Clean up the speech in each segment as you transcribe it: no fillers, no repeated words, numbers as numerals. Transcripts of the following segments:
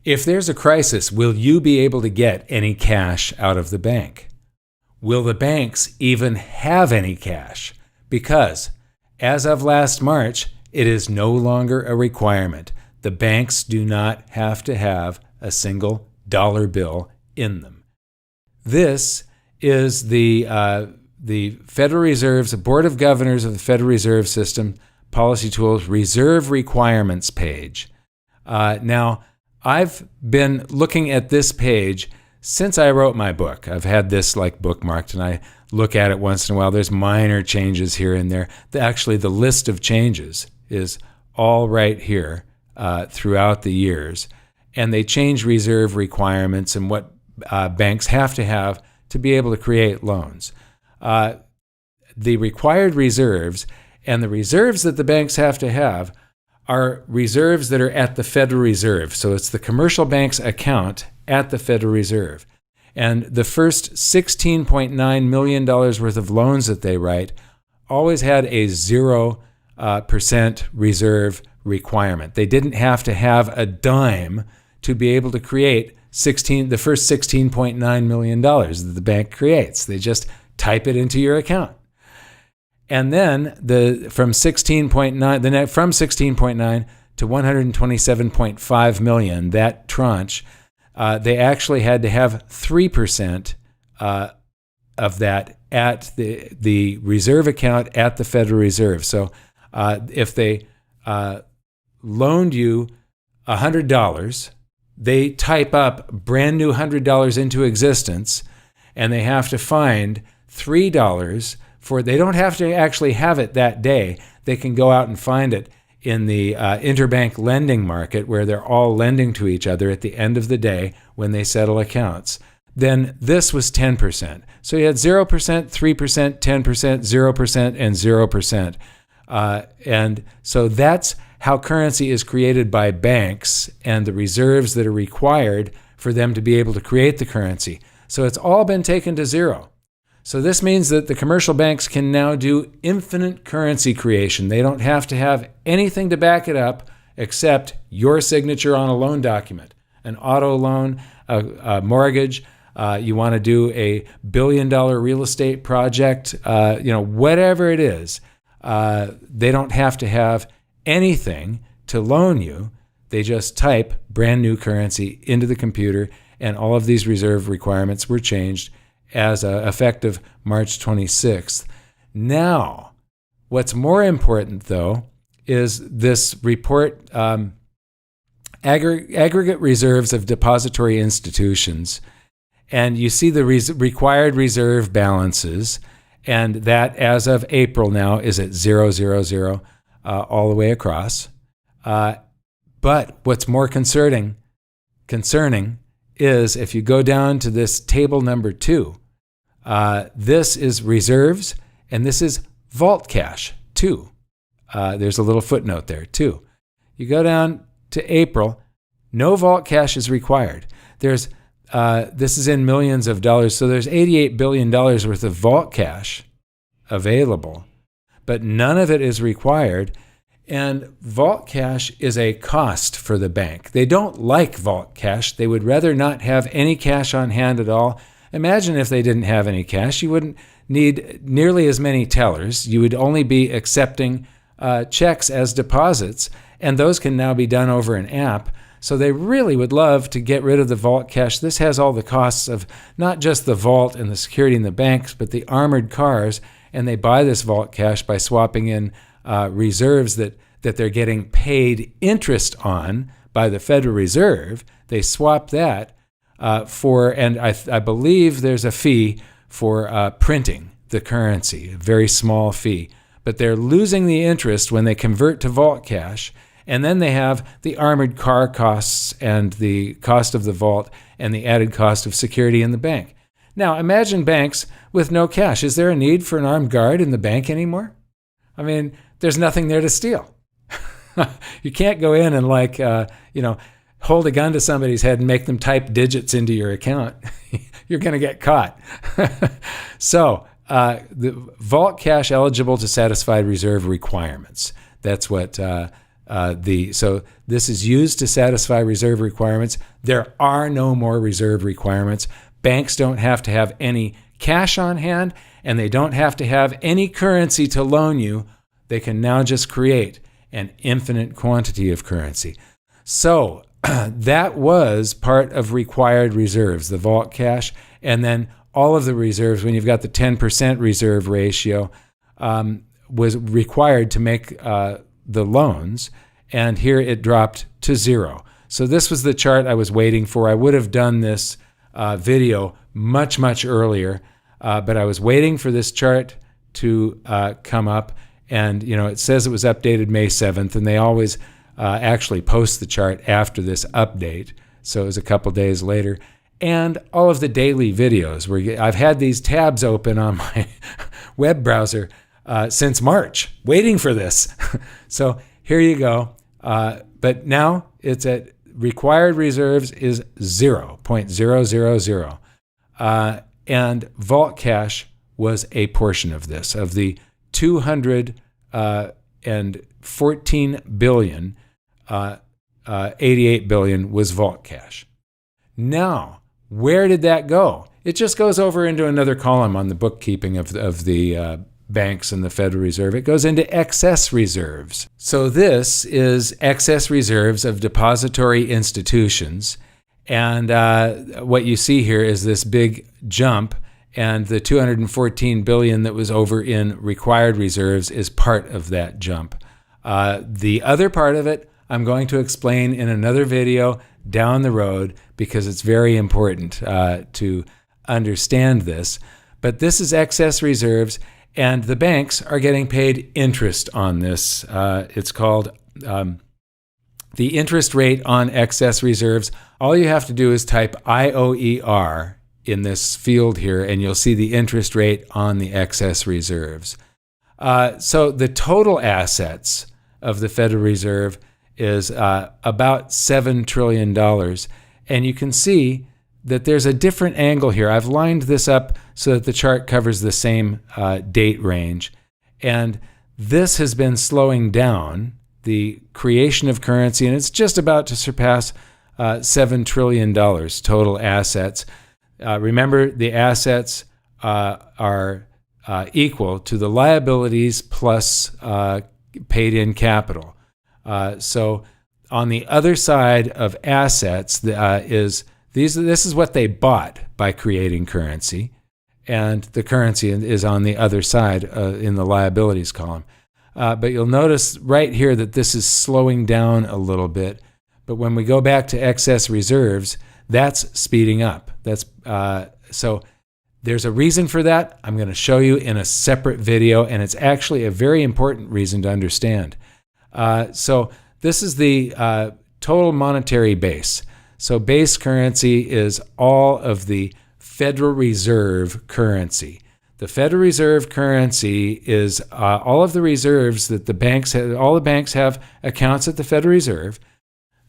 If there's a crisis, will you be able to get any cash out of the bank? Will the banks even have any cash? Because as of last March, it is no longer a requirement. The banks do not have to have a single dollar bill in them. This is the Federal Reserve's, the Board of Governors of the Federal Reserve System, Policy Tools, Reserve Requirements page. Now, I've been looking at this page since I wrote my book. I've had this like bookmarked, and I look at it once in a while. There's minor changes here and there. Actually, the list of changes is all right here throughout the years. And they change reserve requirements and what banks have to be able to create loans. The required reserves and the reserves that the banks have to have are reserves that are at the Federal Reserve. So it's the commercial bank's account at the Federal Reserve. And the first $16.9 million worth of loans that they write always had a 0% reserve requirement. They didn't have to have a dime to be able to create the first $16.9 million that the bank creates. They just type it into your account. And then from 16.9 to 127.5 million, that tranche, they actually had to have 3% of that at the reserve account at the Federal Reserve. So if they loaned you $100, they type up brand new $100 into existence, and they have to find $3 they don't have to actually have it that day. They can go out and find it in the interbank lending market where they're all lending to each other at the end of the day when they settle accounts. Then this was 10%. So you had 0%, 3%, 10%, 0%, and 0%. And so that's how currency is created by banks and the reserves that are required for them to be able to create the currency. So it's all been taken to zero. So this means that the commercial banks can now do infinite currency creation. They don't have to have anything to back it up except your signature on a loan document, an auto loan, a mortgage. You want to do a billion-dollar real estate project, whatever it is. They don't have to have anything to loan you. They just type brand new currency into the computer, and all of these reserve requirements were changed as effective March 26th. Now, what's more important, though, is this report, Aggregate Reserves of Depository Institutions. And you see the required reserve balances, and that as of April now is at 000 all the way across. But what's more concerning is if you go down to this table number 2, this is reserves, and this is vault cash, too. There's a little footnote there, too. You go down to April, no vault cash is required. This is in millions of dollars, so there's $88 billion worth of vault cash available, but none of it is required. And vault cash is a cost for the bank. They don't like vault cash. They would rather not have any cash on hand at all. Imagine if they didn't have any cash. You wouldn't need nearly as many tellers. You would only be accepting checks as deposits, and those can now be done over an app. So they really would love to get rid of the vault cash. This has all the costs of not just the vault and the security in the banks, but the armored cars, and they buy this vault cash by swapping in reserves that they're getting paid interest on by the Federal Reserve. They swap that and I believe there's a fee for printing the currency, a very small fee. But they're losing the interest when they convert to vault cash, and then they have the armored car costs and the cost of the vault and the added cost of security in the bank. Now, imagine banks with no cash. Is there a need for an armed guard in the bank anymore? I mean, there's nothing there to steal. You can't go in and hold a gun to somebody's head and make them type digits into your account. You're going to get caught. So the vault cash eligible to satisfy reserve requirements. That's what So this is used to satisfy reserve requirements. There are no more reserve requirements. Banks don't have to have any cash on hand, and they don't have to have any currency to loan you. They can now just create an infinite quantity of currency. So that was part of required reserves, the vault cash, and then all of the reserves, when you've got the 10% reserve ratio, was required to make the loans, and here it dropped to 0. So this was the chart I was waiting for. I would have done this video much, much earlier, but I was waiting for this chart to come up, and it says it was updated May 7th, and they always actually post the chart after this update, so it was a couple days later. And all of the daily videos, I've had these tabs open on my web browser since March, waiting for this. So here you go. But now it's at required reserves is 0.000. And vault cash was a portion of this. Of the 214 billion, 88 billion was vault cash. Now, where did that go? It just goes over into another column on the bookkeeping of the banks and the Federal Reserve. It goes into excess reserves. So this is excess reserves of depository institutions. And what you see here is this big jump, and the 214 billion that was over in required reserves is part of that jump. The other part of it, I'm going to explain in another video down the road, because it's very important to understand this. But this is excess reserves, and the banks are getting paid interest on this. It's called the interest rate on excess reserves. All you have to do is type IOER in this field here, and you'll see the interest rate on the excess reserves. So the total assets of the Federal Reserve is about $7 trillion. And you can see that there's a different angle here. I've lined this up so that the chart covers the same date range. And this has been slowing down, the creation of currency, and it's just about to surpass $7 trillion total assets. Remember, the assets are equal to the liabilities plus paid-in capital. So on the other side of assets this is what they bought by creating currency, and the currency is on the other side in the liabilities column. But you'll notice right here that this is slowing down a little bit. But when we go back to excess reserves, that's speeding up. So there's a reason for that. I'm going to show you in a separate video, and it's actually a very important reason to understand. So this is the total monetary base. So base currency is all of the Federal Reserve currency. The Federal Reserve currency is all of the reserves that the banks have. All the banks have accounts at the Federal Reserve.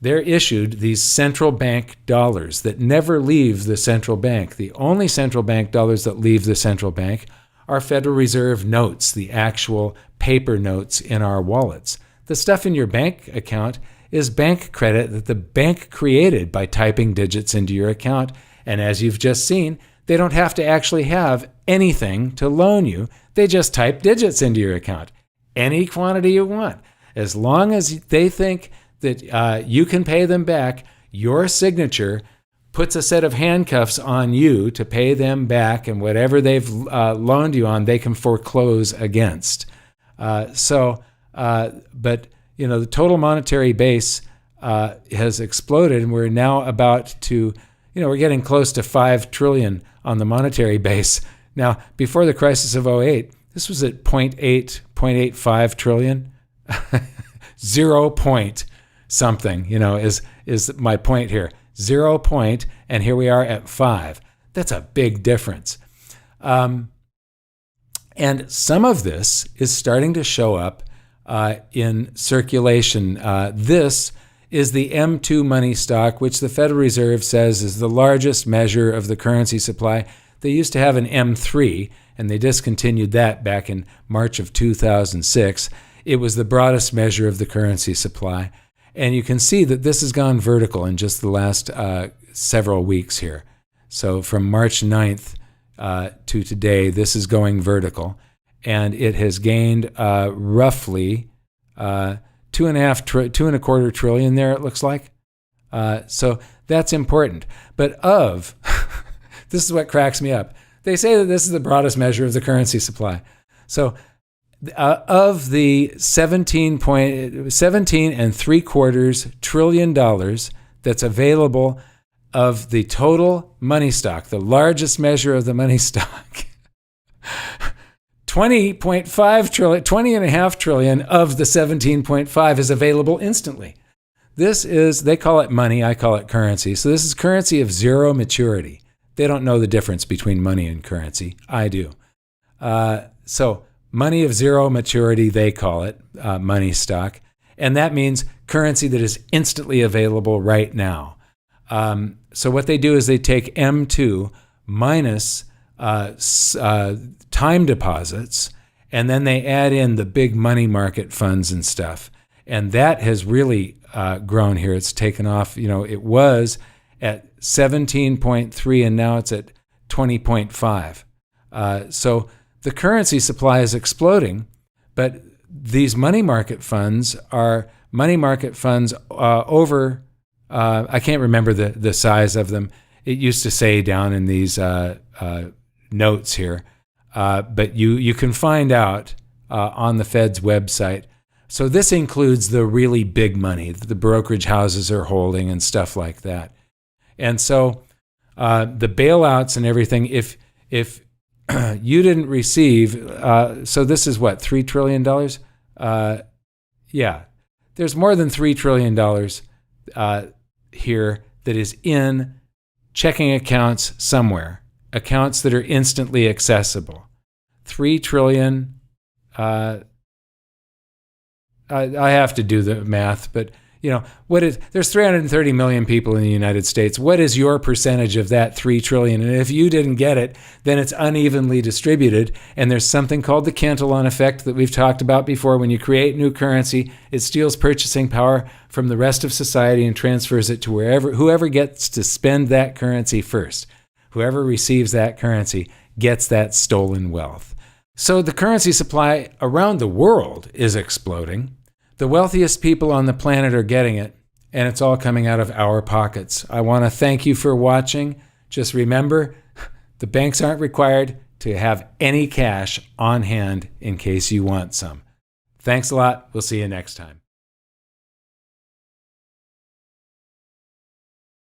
They're issued these central bank dollars that never leave the central bank. The only central bank dollars that leave the central bank are Federal Reserve notes, the actual paper notes in our wallets. The stuff in your bank account is bank credit that the bank created by typing digits into your account. And as you've just seen, they don't have to actually have anything to loan you. They just type digits into your account, any quantity you want. As long as they think that you can pay them back, your signature puts a set of handcuffs on you to pay them back, and whatever they've loaned you on, they can foreclose against. But the total monetary base has exploded, and we're now about to, we're getting close to 5 trillion on the monetary base. Now, before the crisis of 2008, this was at 0.85 trillion. 0 point something, is my point here. 0 point, and here we are at 5. That's a big difference. And some of this is starting to show up in circulation. This is the M2 money stock, which the Federal Reserve says is the largest measure of the currency supply. They used to have an M3, and they discontinued that back in March of 2006. it was the broadest measure of the currency supply. And you can see that this has gone vertical in just the last several weeks here. So from March 9th to today, this is going vertical. And it has gained roughly $2.25 trillion there, it looks like. So that's important. But this is what cracks me up. They say that this is the broadest measure of the currency supply. So of the $17.3 trillion that's available of the total money stock, the largest measure of the money stock, 20.5 trillion of the 17.5 is available instantly. This is, they call it money, I call it currency. So this is currency of zero maturity. They don't know the difference between money and currency. I do. So money of zero maturity, they call it money stock. And that means currency that is instantly available right now. So what they do is they take M2 minus time deposits, and then they add in the big money market funds and stuff. And that has really grown here. It's taken off. It was at 17.3 and now it's at 20.5. So the currency supply is exploding, but these money market funds are over, I can't remember the size of them. It used to say down in these notes here, but you can find out on the Fed's website. So this includes the really big money that the brokerage houses are holding and stuff like that. And so the bailouts and everything, if you didn't receive, so this is what, $3 trillion? Yeah, there's more than $3 trillion here that is in checking accounts somewhere, accounts that are instantly accessible. 3 trillion, I have to do the math, but there's 330 million people in the United States. What is your percentage of that 3 trillion? And if you didn't get it, then it's unevenly distributed. And there's something called the Cantillon effect that we've talked about before. When you create new currency, it steals purchasing power from the rest of society and transfers it to whoever gets to spend that currency first. Whoever receives that currency gets that stolen wealth. So the currency supply around the world is exploding. The wealthiest people on the planet are getting it, and it's all coming out of our pockets. I want to thank you for watching. Just remember, the banks aren't required to have any cash on hand in case you want some. Thanks a lot. We'll see you next time.